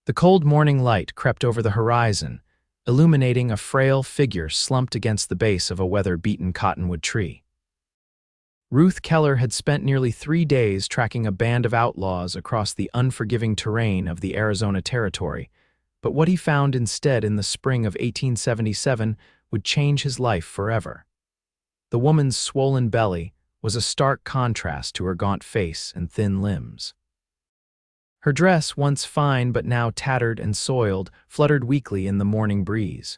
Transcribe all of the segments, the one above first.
The cold morning light crept over the horizon, illuminating a frail figure slumped against the base of a weather-beaten cottonwood tree. Ruth Keller had spent nearly 3 days tracking a band of outlaws across the unforgiving terrain of the Arizona Territory, but what he found instead in the spring of 1877 would change his life forever. The woman's swollen belly was a stark contrast to her gaunt face and thin limbs. Her dress, once fine but now tattered and soiled, fluttered weakly in the morning breeze.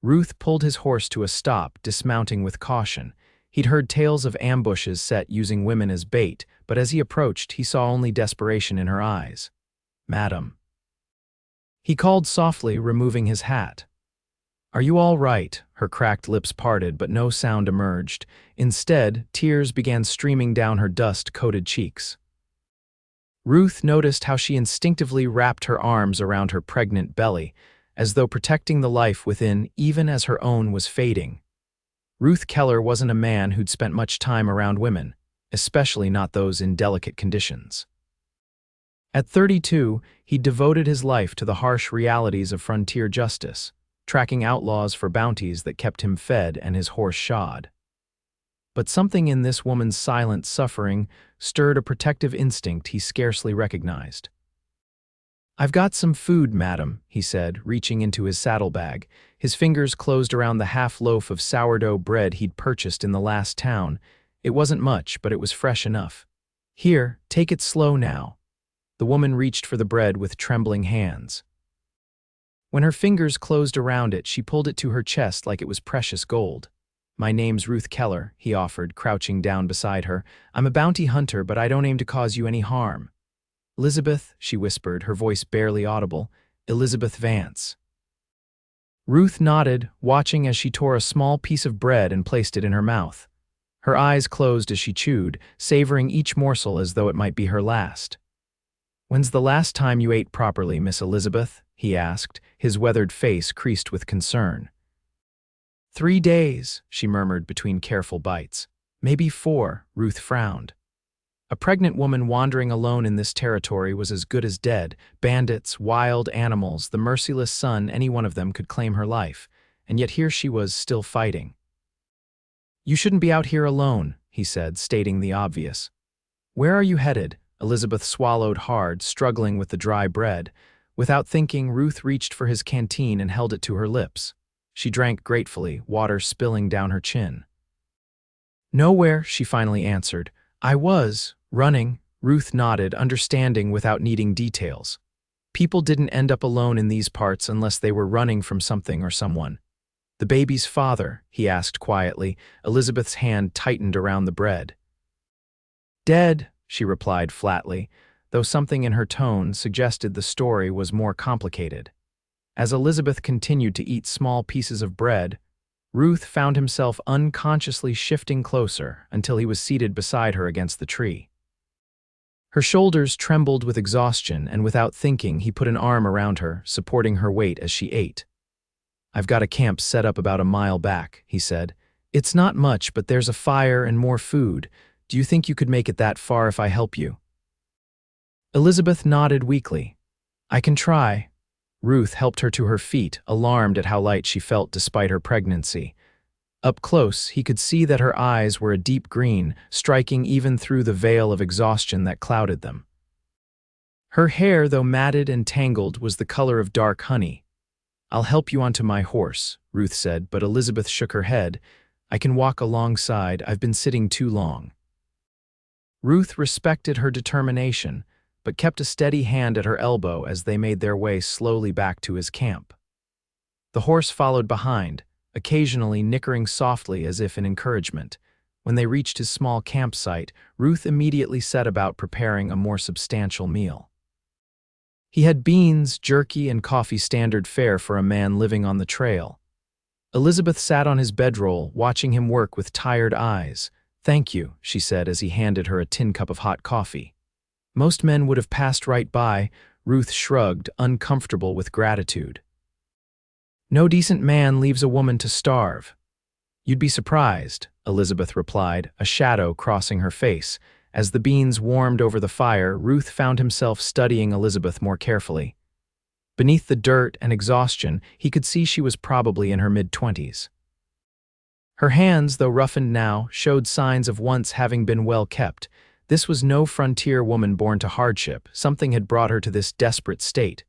Ruth pulled his horse to a stop, dismounting with caution. He'd heard tales of ambushes set using women as bait, but as he approached, he saw only desperation in her eyes. "Madam." He called softly, removing his hat. "Are you all right?" Her cracked lips parted, but no sound emerged. Instead, tears began streaming down her dust-coated cheeks. Ruth noticed how she instinctively wrapped her arms around her pregnant belly, as though protecting the life within even as her own was fading. Ruth Keller wasn't a man who'd spent much time around women, especially not those in delicate conditions. At 32, he devoted his life to the harsh realities of frontier justice, tracking outlaws for bounties that kept him fed and his horse shod. But something in this woman's silent suffering stirred a protective instinct he scarcely recognized. "I've got some food, madam," he said, reaching into his saddlebag. His fingers closed around the half-loaf of sourdough bread he'd purchased in the last town. It wasn't much, but it was fresh enough. "Here, take it slow now." The woman reached for the bread with trembling hands. When her fingers closed around it, she pulled it to her chest like it was precious gold. "My name's Ruth Keller," he offered, crouching down beside her. "I'm a bounty hunter, but I don't aim to cause you any harm." "Elizabeth," she whispered, her voice barely audible. "Elizabeth Vance." Ruth nodded, watching as she tore a small piece of bread and placed it in her mouth. Her eyes closed as she chewed, savoring each morsel as though it might be her last. "When's the last time you ate properly, Miss Elizabeth?" he asked, his weathered face creased with concern. 3 days, she murmured between careful bites. "Maybe 4, Ruth frowned. A pregnant woman wandering alone in this territory was as good as dead. Bandits, wild animals, the merciless sun, any one of them could claim her life. And yet here she was, still fighting. "You shouldn't be out here alone," he said, stating the obvious. "Where are you headed?" Elizabeth swallowed hard, struggling with the dry bread. Without thinking, Ruth reached for his canteen and held it to her lips. She drank gratefully, water spilling down her chin. "Nowhere," she finally answered. "I was running." Ruth nodded, understanding without needing details. People didn't end up alone in these parts unless they were running from something or someone. "The baby's father?" he asked quietly. Elizabeth's hand tightened around the bread. "Dead," she replied flatly, though something in her tone suggested the story was more complicated. As Elizabeth continued to eat small pieces of bread, Ruth found himself unconsciously shifting closer until he was seated beside her against the tree. Her shoulders trembled with exhaustion, and without thinking, he put an arm around her, supporting her weight as she ate. "I've got a camp set up about a mile back," he said. "It's not much, but there's a fire and more food. Do you think you could make it that far if I help you?" Elizabeth nodded weakly. "I can try." Ruth helped her to her feet, alarmed at how light she felt despite her pregnancy. Up close, he could see that her eyes were a deep green, striking even through the veil of exhaustion that clouded them. Her hair, though matted and tangled, was the color of dark honey. "I'll help you onto my horse," Ruth said, but Elizabeth shook her head. "I can walk alongside. I've been sitting too long." Ruth respected her determination, but kept a steady hand at her elbow as they made their way slowly back to his camp. The horse followed behind, occasionally nickering softly as if in encouragement. When they reached his small campsite, Ruth immediately set about preparing a more substantial meal. He had beans, jerky, and coffee, standard fare for a man living on the trail. Elizabeth sat on his bedroll, watching him work with tired eyes. "Thank you," she said as he handed her a tin cup of hot coffee. Most men would have passed right by. Ruth shrugged, uncomfortable with gratitude. "No decent man leaves a woman to starve." "You'd be surprised," Elizabeth replied, a shadow crossing her face. As the beans warmed over the fire, Ruth found himself studying Elizabeth more carefully. Beneath the dirt and exhaustion, he could see she was probably in her mid-20s. Her hands, though roughened now, showed signs of once having been well kept. This was no frontier woman born to hardship. Something had brought her to this desperate state.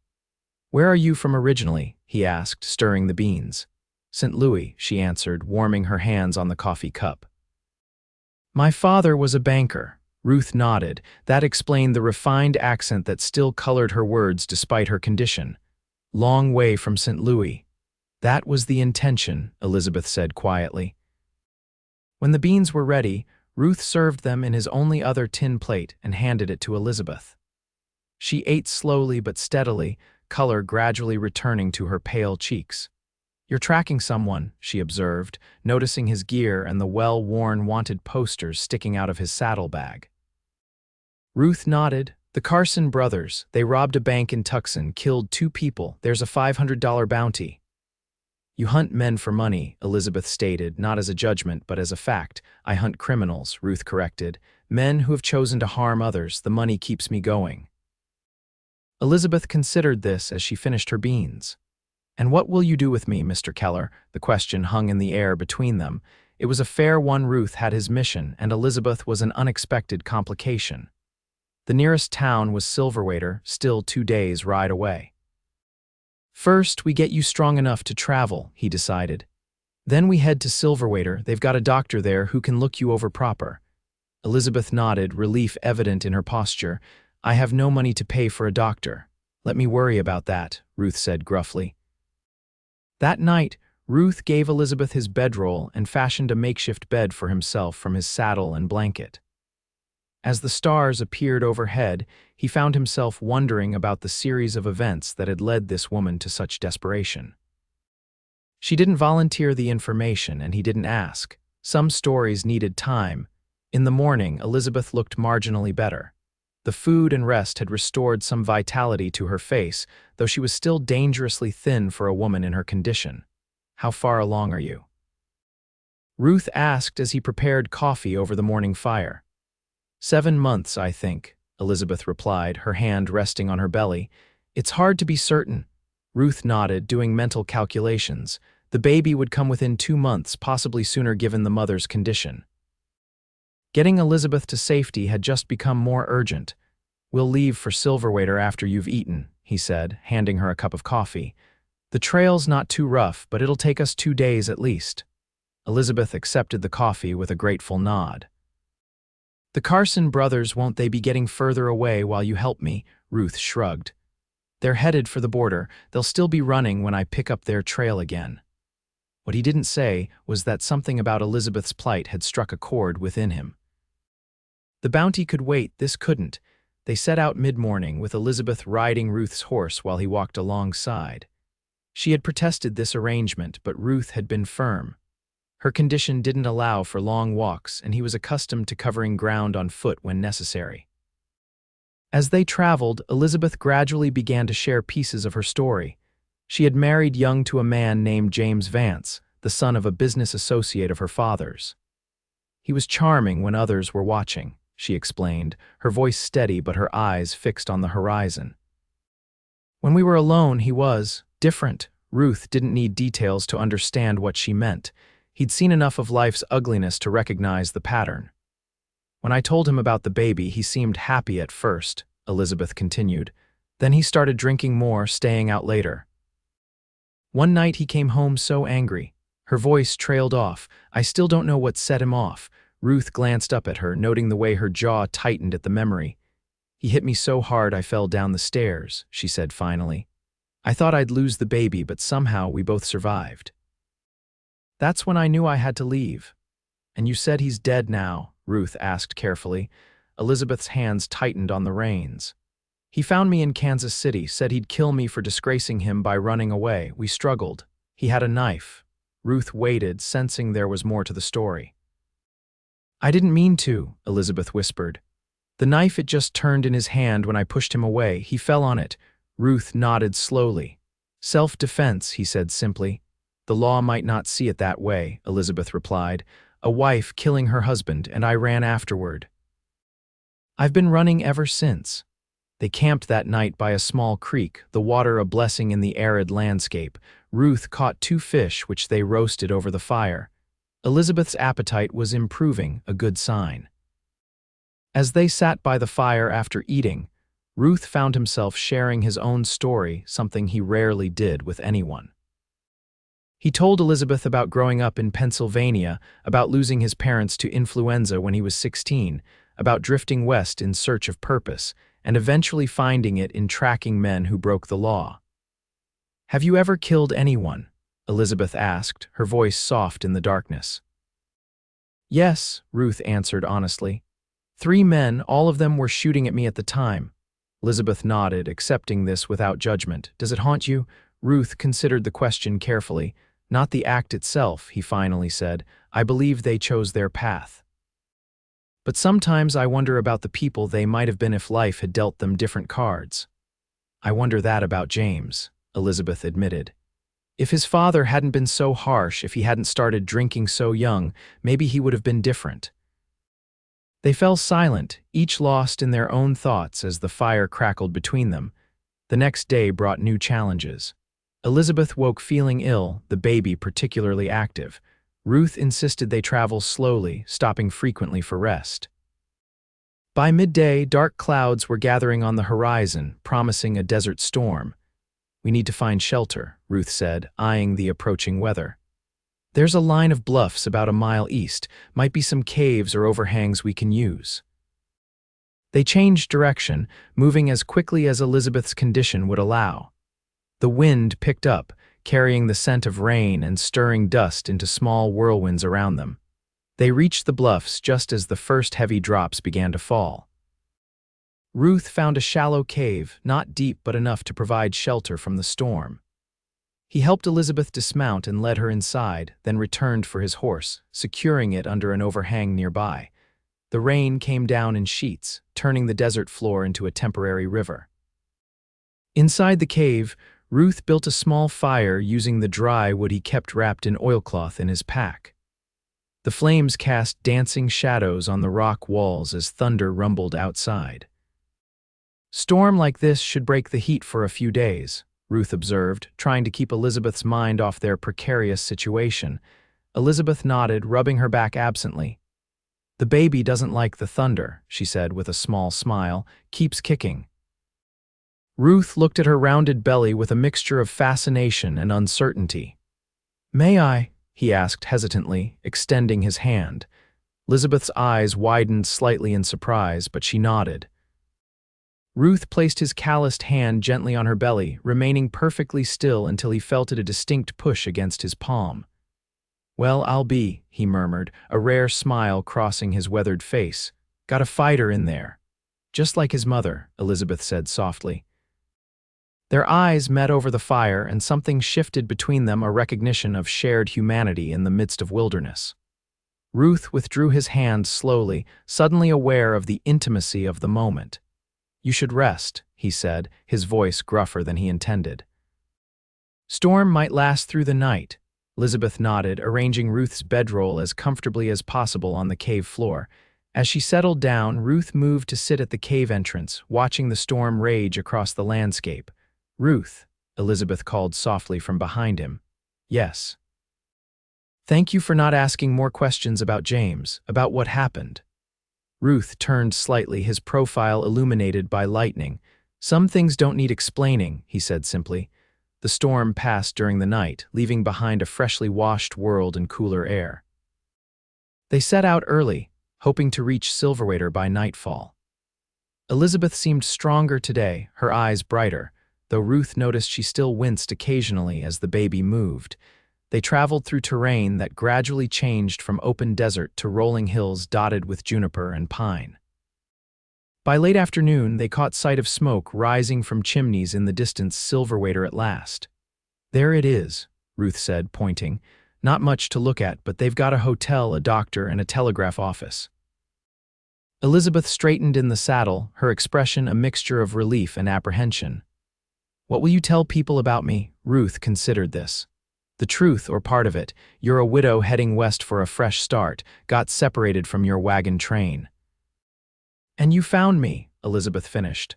"Where are you from originally?" he asked, stirring the beans. "St. Louis," she answered, warming her hands on the coffee cup. "My father was a banker." Ruth nodded. That explained the refined accent that still colored her words despite her condition. "Long way from St. Louis." "That was the intention," Elizabeth said quietly. When the beans were ready, Ruth served them in his only other tin plate and handed it to Elizabeth. She ate slowly but steadily, color gradually returning to her pale cheeks. "You're tracking someone," she observed, noticing his gear and the well-worn wanted posters sticking out of his saddlebag. Ruth nodded. "The Carson brothers. They robbed a bank in Tucson, killed 2 people. There's a $500 bounty." "You hunt men for money," Elizabeth stated, not as a judgment but as a fact. "I hunt criminals," Ruth corrected. "Men who have chosen to harm others. The money keeps me going." Elizabeth considered this as she finished her beans. "And what will you do with me, Mr. Keller?" The question hung in the air between them. It was a fair one. Ruth had his mission, and Elizabeth was an unexpected complication. The nearest town was Silverwater, still 2 days' ride away. "First, we get you strong enough to travel," he decided. "Then we head to Silverwater. They've got a doctor there who can look you over proper." Elizabeth nodded, relief evident in her posture. "I have no money to pay for a doctor." "Let me worry about that," Ruth said gruffly. That night, Ruth gave Elizabeth his bedroll and fashioned a makeshift bed for himself from his saddle and blanket. As the stars appeared overhead, he found himself wondering about the series of events that had led this woman to such desperation. She didn't volunteer the information, and he didn't ask. Some stories needed time. In the morning, Elizabeth looked marginally better. The food and rest had restored some vitality to her face, though she was still dangerously thin for a woman in her condition. "How far along are you?" Ruth asked as he prepared coffee over the morning fire. 7 months, I think," Elizabeth replied, her hand resting on her belly. "It's hard to be certain." Ruth nodded, doing mental calculations. The baby would come within 2 months, possibly sooner given the mother's condition. Getting Elizabeth to safety had just become more urgent. "We'll leave for Silverwater after you've eaten," he said, handing her a cup of coffee. "The trail's not too rough, but it'll take us 2 days at least." Elizabeth accepted the coffee with a grateful nod. "The Carson brothers, won't they be getting further away while you help me?" Ruth shrugged. "They're headed for the border. They'll still be running when I pick up their trail again." What he didn't say was that something about Elizabeth's plight had struck a chord within him. The bounty could wait, this couldn't. They set out mid-morning, with Elizabeth riding Ruth's horse while he walked alongside. She had protested this arrangement, but Ruth had been firm. Her condition didn't allow for long walks, and he was accustomed to covering ground on foot when necessary. As they traveled, Elizabeth gradually began to share pieces of her story. She had married young to a man named James Vance, the son of a business associate of her father's. "He was charming when others were watching," she explained, her voice steady but her eyes fixed on the horizon. "When we were alone, he was different." Ruth didn't need details to understand what she meant. He'd seen enough of life's ugliness to recognize the pattern. "When I told him about the baby, he seemed happy at first," Elizabeth continued. "Then he started drinking more, staying out later. One night he came home so angry." Her voice trailed off. "I still don't know what set him off." Ruth glanced up at her, noting the way her jaw tightened at the memory. "He hit me so hard I fell down the stairs," she said finally. "I thought I'd lose the baby, but somehow we both survived. That's when I knew I had to leave." "And you said he's dead now?" Ruth asked carefully. Elizabeth's hands tightened on the reins. "He found me in Kansas City, said he'd kill me for disgracing him by running away. We struggled. He had a knife." Ruth waited, sensing there was more to the story. "I didn't mean to," Elizabeth whispered. "The knife, it just turned in his hand when I pushed him away. He fell on it." Ruth nodded slowly. "Self-defense," he said simply. "The law might not see it that way," Elizabeth replied. "A wife killing her husband, and I ran afterward. I've been running ever since." They camped that night by a small creek, the water a blessing in the arid landscape. Ruth caught 2 fish which they roasted over the fire. Elizabeth's appetite was improving, a good sign. As they sat by the fire after eating, Ruth found himself sharing his own story, something he rarely did with anyone. He told Elizabeth about growing up in Pennsylvania, about losing his parents to influenza when he was 16, about drifting west in search of purpose, and eventually finding it in tracking men who broke the law. "Have you ever killed anyone?" Elizabeth asked, her voice soft in the darkness. "Yes," Ruth answered honestly. 3 men, all of them were shooting at me at the time." Elizabeth nodded, accepting this without judgment. "Does it haunt you?" Ruth considered the question carefully. "Not the act itself," he finally said. "I believe they chose their path. But sometimes I wonder about the people they might have been if life had dealt them different cards." "I wonder that about James," Elizabeth admitted. "If his father hadn't been so harsh, if he hadn't started drinking so young, maybe he would have been different." They fell silent, each lost in their own thoughts as the fire crackled between them. The next day brought new challenges. Elizabeth woke feeling ill, the baby particularly active. Ruth insisted they travel slowly, stopping frequently for rest. By midday, dark clouds were gathering on the horizon, promising a desert storm. "We need to find shelter," Ruth said, eyeing the approaching weather. "There's a line of bluffs about a mile east. Might be some caves or overhangs we can use." They changed direction, moving as quickly as Elizabeth's condition would allow. The wind picked up, carrying the scent of rain and stirring dust into small whirlwinds around them. They reached the bluffs just as the first heavy drops began to fall. Ruth found a shallow cave, not deep but enough to provide shelter from the storm. He helped Elizabeth dismount and led her inside, then returned for his horse, securing it under an overhang nearby. The rain came down in sheets, turning the desert floor into a temporary river. Inside the cave, Ruth built a small fire using the dry wood he kept wrapped in oilcloth in his pack. The flames cast dancing shadows on the rock walls as thunder rumbled outside. "Storm like this should break the heat for a few days," Ruth observed, trying to keep Elizabeth's mind off their precarious situation. Elizabeth nodded, rubbing her back absently. "The baby doesn't like the thunder," she said with a small smile, "keeps kicking." Ruth looked at her rounded belly with a mixture of fascination and uncertainty. "May I?" he asked hesitantly, extending his hand. Elizabeth's eyes widened slightly in surprise, but she nodded. Ruth placed his calloused hand gently on her belly, remaining perfectly still until he felt it a distinct push against his palm. "Well, I'll be," he murmured, a rare smile crossing his weathered face. "Got a fighter in there." "Just like his mother," Elizabeth said softly. Their eyes met over the fire, and something shifted between them, a recognition of shared humanity in the midst of wilderness. Ruth withdrew his hand slowly, suddenly aware of the intimacy of the moment. "You should rest," he said, his voice gruffer than he intended. "Storm might last through the night." Elizabeth nodded, arranging Ruth's bedroll as comfortably as possible on the cave floor. As she settled down, Ruth moved to sit at the cave entrance, watching the storm rage across the landscape. "Ruth," Elizabeth called softly from behind him. "Yes." "Thank you for not asking more questions about James, about what happened." Ruth turned slightly, his profile illuminated by lightning. "Some things don't need explaining," he said simply. The storm passed during the night, leaving behind a freshly washed world and cooler air. They set out early, hoping to reach Silverwater by nightfall. Elizabeth seemed stronger today, her eyes brighter, though Ruth noticed she still winced occasionally as the baby moved. They traveled through terrain that gradually changed from open desert to rolling hills dotted with juniper and pine. By late afternoon, they caught sight of smoke rising from chimneys in the distance. Silverwater at last. "There it is," Ruth said, pointing. "Not much to look at, but they've got a hotel, a doctor, and a telegraph office." Elizabeth straightened in the saddle, her expression a mixture of relief and apprehension. "What will you tell people about me?" Ruth considered this. "The truth, or part of it. You're a widow heading west for a fresh start, got separated from your wagon train." "And you found me," Elizabeth finished.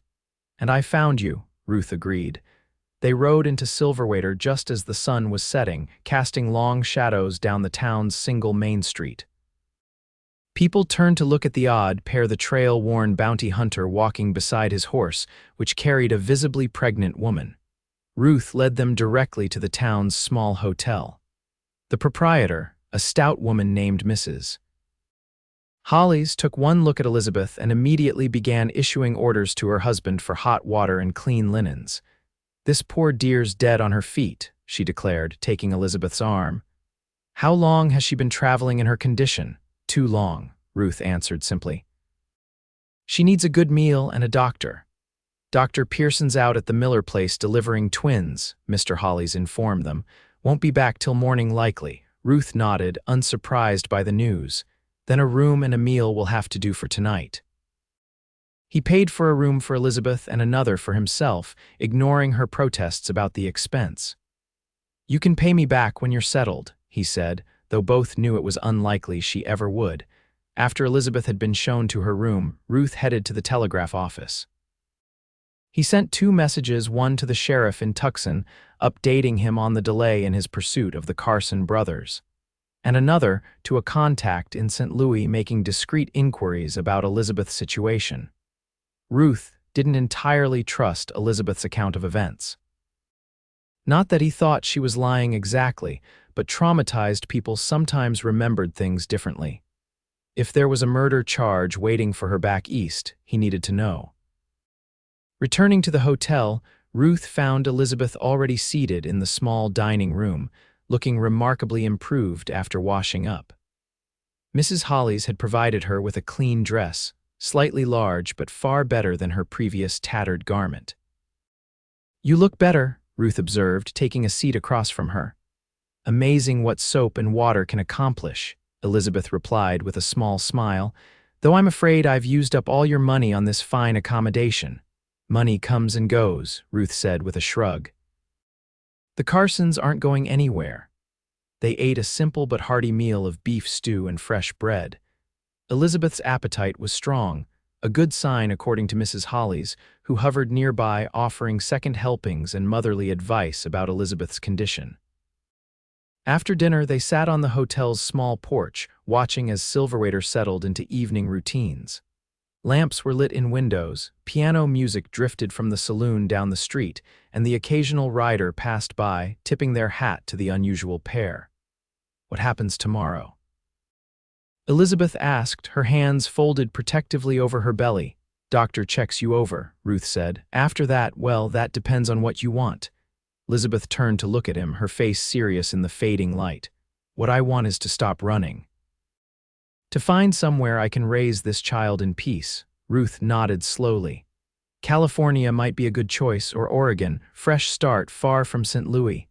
"And I found you," Ruth agreed. They rode into Silverwater just as the sun was setting, casting long shadows down the town's single main street. People turned to look at the odd pair, the trail-worn bounty hunter walking beside his horse, which carried a visibly pregnant woman. Ruth led them directly to the town's small hotel. The proprietor, a stout woman named Mrs. Hollis, took one look at Elizabeth and immediately began issuing orders to her husband for hot water and clean linens. "This poor dear's dead on her feet," she declared, taking Elizabeth's arm. "How long has she been traveling in her condition?" "Too long," Ruth answered simply. "She needs a good meal and a doctor." "Dr. Pearson's out at the Miller place delivering twins," Mr. Hollis informed them. "Won't be back till morning likely." Ruth nodded, unsurprised by the news. "Then a room and a meal will have to do for tonight." He paid for a room for Elizabeth and another for himself, ignoring her protests about the expense. "You can pay me back when you're settled," he said, though both knew it was unlikely she ever would. After Elizabeth had been shown to her room, Ruth headed to the telegraph office. He sent 2 messages, one to the sheriff in Tucson, updating him on the delay in his pursuit of the Carson brothers, and another to a contact in St. Louis making discreet inquiries about Elizabeth's situation. Ruth didn't entirely trust Elizabeth's account of events. Not that he thought she was lying exactly, but traumatized people sometimes remembered things differently. If there was a murder charge waiting for her back east, he needed to know. Returning to the hotel, Ruth found Elizabeth already seated in the small dining room, looking remarkably improved after washing up. Mrs. Hollis had provided her with a clean dress, slightly large but far better than her previous tattered garment. "You look better," Ruth observed, taking a seat across from her. "Amazing what soap and water can accomplish," Elizabeth replied with a small smile, "though I'm afraid I've used up all your money on this fine accommodation." "Money comes and goes," Ruth said with a shrug. "The Carsons aren't going anywhere." They ate a simple but hearty meal of beef stew and fresh bread. Elizabeth's appetite was strong, a good sign according to Mrs. Hollis, who hovered nearby offering second helpings and motherly advice about Elizabeth's condition. After dinner, they sat on the hotel's small porch, watching as Silverwater settled into evening routines. Lamps were lit in windows, piano music drifted from the saloon down the street, and the occasional rider passed by, tipping their hat to the unusual pair. "What happens tomorrow?" Elizabeth asked, her hands folded protectively over her belly. "Doctor checks you over," Ruth said. "After that, well, that depends on what you want." Elizabeth turned to look at him, her face serious in the fading light. "What I want is to stop running. To find somewhere I can raise this child in peace." Ruth nodded slowly. "California might be a good choice, or Oregon, fresh start far from St. Louis."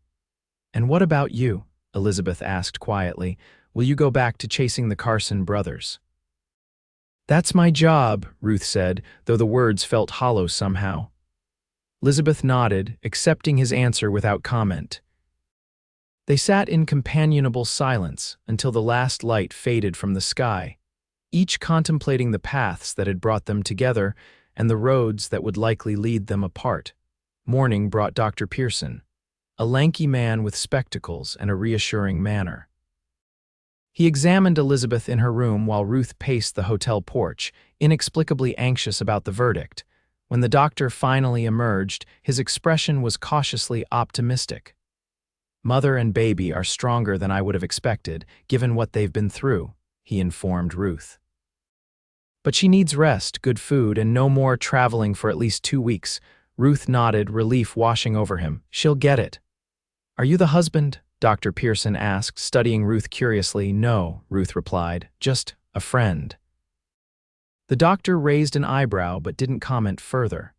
"And what about you?" Elizabeth asked quietly. "Will you go back to chasing the Carson brothers?" "That's my job," Ruth said, though the words felt hollow somehow. Elizabeth nodded, accepting his answer without comment. They sat in companionable silence until the last light faded from the sky, each contemplating the paths that had brought them together and the roads that would likely lead them apart. Morning brought Dr. Pearson, a lanky man with spectacles and a reassuring manner. He examined Elizabeth in her room while Ruth paced the hotel porch, inexplicably anxious about the verdict. When the doctor finally emerged, his expression was cautiously optimistic. "Mother and baby are stronger than I would have expected, given what they've been through," he informed Ruth. "But she needs rest, good food, and no more traveling for at least 2 weeks." Ruth nodded, relief washing over him. "She'll get it." "Are you the husband?" Dr. Pearson asked, studying Ruth curiously. "No," Ruth replied, "just a friend." The doctor raised an eyebrow but didn't comment further.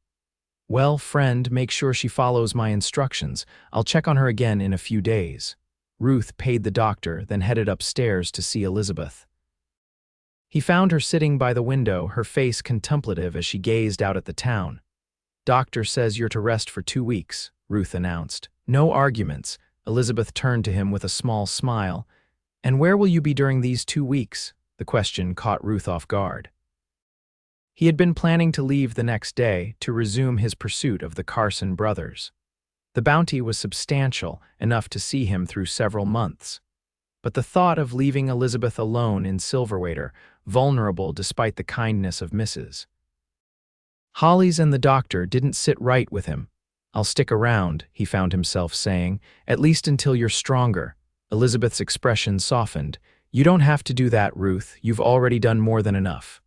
"Well, friend, make sure she follows my instructions. I'll check on her again in a few days." Ruth paid the doctor, then headed upstairs to see Elizabeth. He found her sitting by the window, her face contemplative as she gazed out at the town. "Doctor says you're to rest for 2 weeks," Ruth announced. "No arguments." Elizabeth turned to him with a small smile. "And where will you be during these 2 weeks?" The question caught Ruth off guard. He had been planning to leave the next day to resume his pursuit of the Carson brothers. The bounty was substantial, enough to see him through several months. But the thought of leaving Elizabeth alone in Silverwater, vulnerable despite the kindness of Mrs. Hollis and the doctor, didn't sit right with him. "I'll stick around," he found himself saying, "at least until you're stronger." Elizabeth's expression softened. "You don't have to do that, Ruth. You've already done more than enough."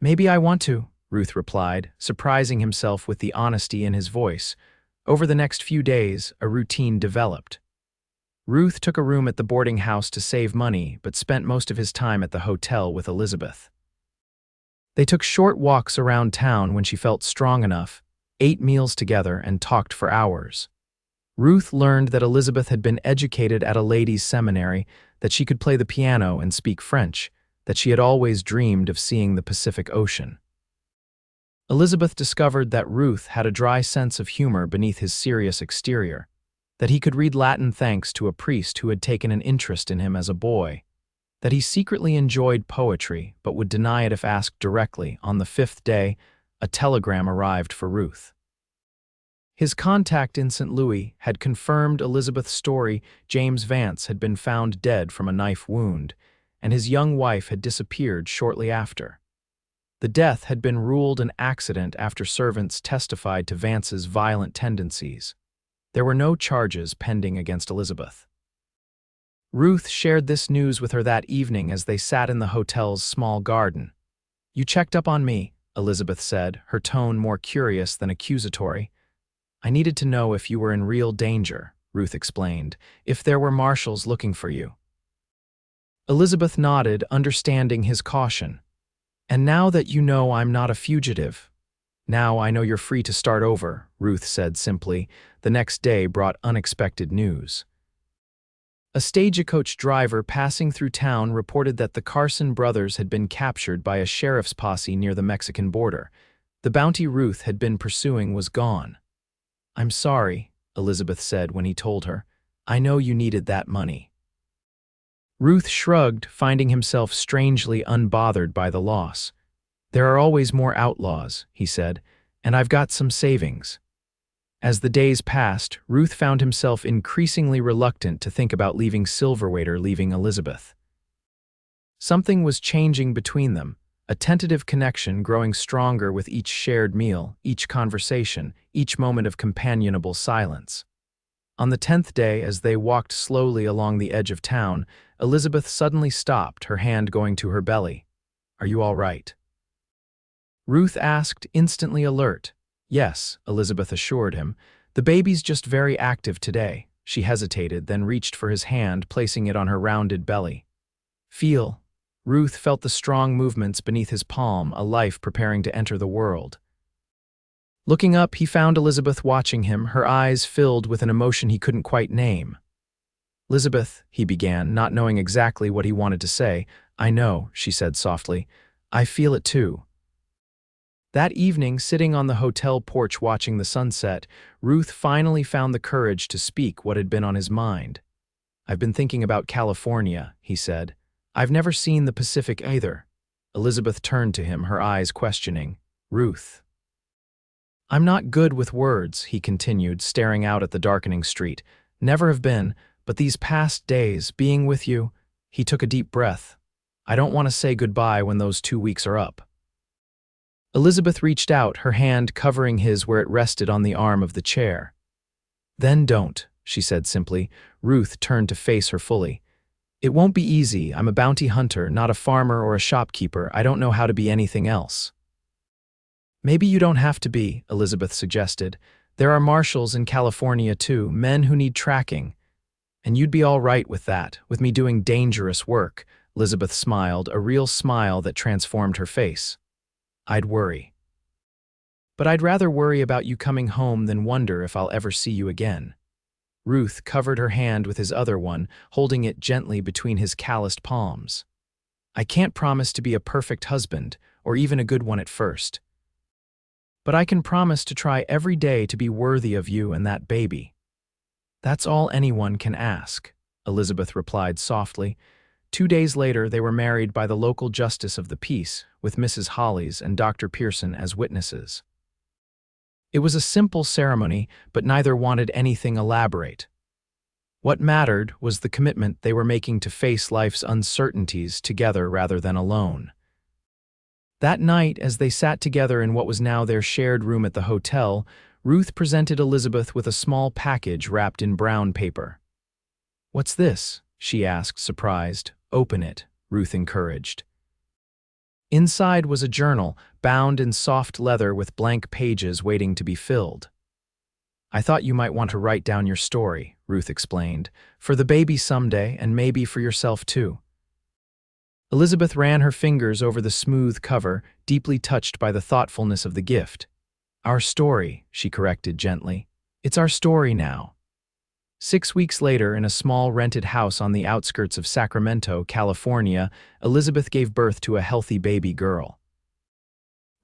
"Maybe I want to," Ruth replied, surprising himself with the honesty in his voice. Over the next few days, a routine developed. Ruth took a room at the boarding house to save money, but spent most of his time at the hotel with Elizabeth. They took short walks around town when she felt strong enough, ate meals together, and talked for hours. Ruth learned that Elizabeth had been educated at a ladies' seminary, that she could play the piano and speak French, that she had always dreamed of seeing the Pacific Ocean. Elizabeth discovered that Ruth had a dry sense of humor beneath his serious exterior, that he could read Latin thanks to a priest who had taken an interest in him as a boy, that he secretly enjoyed poetry but would deny it if asked directly. On the 5th day, a telegram arrived for Ruth. His contact in St. Louis had confirmed Elizabeth's story. James Vance had been found dead from a knife wound, and his young wife had disappeared shortly after. The death had been ruled an accident after servants testified to Vance's violent tendencies. There were no charges pending against Elizabeth. Ruth shared this news with her that evening as they sat in the hotel's small garden. "You checked up on me," Elizabeth said, her tone more curious than accusatory. "I needed to know if you were in real danger," Ruth explained, "if there were marshals looking for you." Elizabeth nodded, understanding his caution. "And now that you know I'm not a fugitive, now I know you're free to start over," Ruth said simply. The next day brought unexpected news. A stagecoach driver passing through town reported that the Carson brothers had been captured by a sheriff's posse near the Mexican border. The bounty Ruth had been pursuing was gone. "I'm sorry," Elizabeth said when he told her. "I know you needed that money." Ruth shrugged, finding himself strangely unbothered by the loss. "There are always more outlaws," he said, "and I've got some savings." As the days passed, Ruth found himself increasingly reluctant to think about leaving Silverwater, leaving Elizabeth. Something was changing between them, a tentative connection growing stronger with each shared meal, each conversation, each moment of companionable silence. On the 10th day, as they walked slowly along the edge of town, Elizabeth suddenly stopped, her hand going to her belly. "Are you all right?" Ruth asked, instantly alert. "Yes," Elizabeth assured him. "The baby's just very active today." She hesitated, then reached for his hand, placing it on her rounded belly. "Feel." Ruth felt the strong movements beneath his palm, a life preparing to enter the world. Looking up, he found Elizabeth watching him, her eyes filled with an emotion he couldn't quite name. "Elizabeth," he began, not knowing exactly what he wanted to say. "I know," she said softly. "I feel it too." That evening, sitting on the hotel porch watching the sunset, Ruth finally found the courage to speak what had been on his mind. "I've been thinking about California," he said. "I've never seen the Pacific either." Elizabeth turned to him, her eyes questioning. "Ruth." "I'm not good with words," he continued, staring out at the darkening street. "Never have been, but these past days, being with you—" He took a deep breath. "I don't want to say goodbye when those 2 weeks are up." Elizabeth reached out, her hand covering his where it rested on the arm of the chair. "Then don't," she said simply. Ruth turned to face her fully. "It won't be easy. I'm a bounty hunter, not a farmer or a shopkeeper. I don't know how to be anything else." "Maybe you don't have to be," Elizabeth suggested. "There are marshals in California too, men who need tracking. And you'd be all right with that, with me doing dangerous work." Elizabeth smiled, a real smile that transformed her face. "I'd worry. But I'd rather worry about you coming home than wonder if I'll ever see you again." Ruth covered her hand with his other one, holding it gently between his calloused palms. "I can't promise to be a perfect husband, or even a good one at first. But I can promise to try every day to be worthy of you and that baby." "That's all anyone can ask," Elizabeth replied softly. 2 days later, they were married by the local justice of the peace, with Mrs. Hollies and Dr. Pearson as witnesses. It was a simple ceremony, but neither wanted anything elaborate. What mattered was the commitment they were making to face life's uncertainties together rather than alone. That night, as they sat together in what was now their shared room at the hotel, Ruth presented Elizabeth with a small package wrapped in brown paper. "What's this?" she asked, surprised. "Open it," Ruth encouraged. Inside was a journal, bound in soft leather with blank pages waiting to be filled. "I thought you might want to write down your story," Ruth explained, "for the baby someday and maybe for yourself too." Elizabeth ran her fingers over the smooth cover, deeply touched by the thoughtfulness of the gift. "Our story," she corrected gently. "It's our story now." 6 weeks later, in a small rented house on the outskirts of Sacramento, California, Elizabeth gave birth to a healthy baby girl.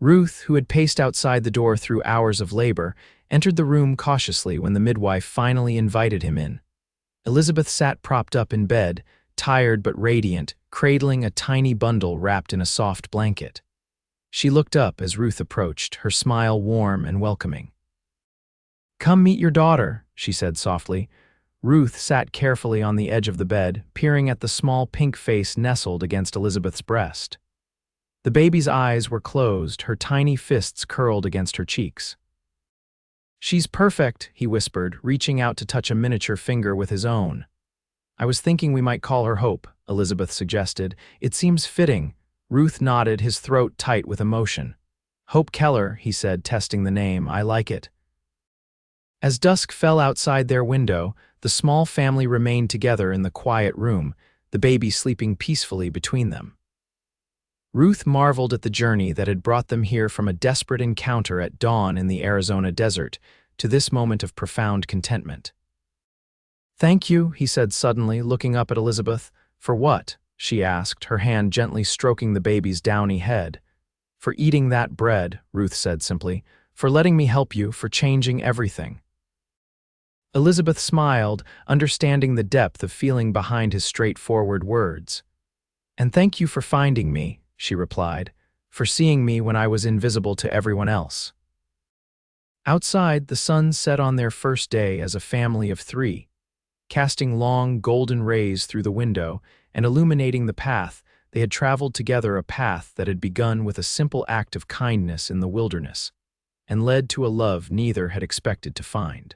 Ruth, who had paced outside the door through hours of labor, entered the room cautiously when the midwife finally invited him in. Elizabeth sat propped up in bed, tired but radiant, cradling a tiny bundle wrapped in a soft blanket. She looked up as Ruth approached, her smile warm and welcoming. "Come meet your daughter," she said softly. Ruth sat carefully on the edge of the bed, peering at the small pink face nestled against Elizabeth's breast. The baby's eyes were closed, her tiny fists curled against her cheeks. "She's perfect," he whispered, reaching out to touch a miniature finger with his own. "I was thinking we might call her Hope," Elizabeth suggested. "It seems fitting." Ruth nodded, his throat tight with emotion. "Hope Keller," he said, testing the name. "I like it." As dusk fell outside their window, the small family remained together in the quiet room, the baby sleeping peacefully between them. Ruth marveled at the journey that had brought them here from a desperate encounter at dawn in the Arizona desert to this moment of profound contentment. "Thank you," he said suddenly, looking up at Elizabeth. "For what?" she asked, her hand gently stroking the baby's downy head. "For eating that bread," Ruth said simply. "For letting me help you, for changing everything." Elizabeth smiled, understanding the depth of feeling behind his straightforward words. "And thank you for finding me," she replied, "for seeing me when I was invisible to everyone else." Outside, the sun set on their first day as a family of 3, casting long, golden rays through the window and illuminating the path they had traveled together, a path that had begun with a simple act of kindness in the wilderness and led to a love neither had expected to find.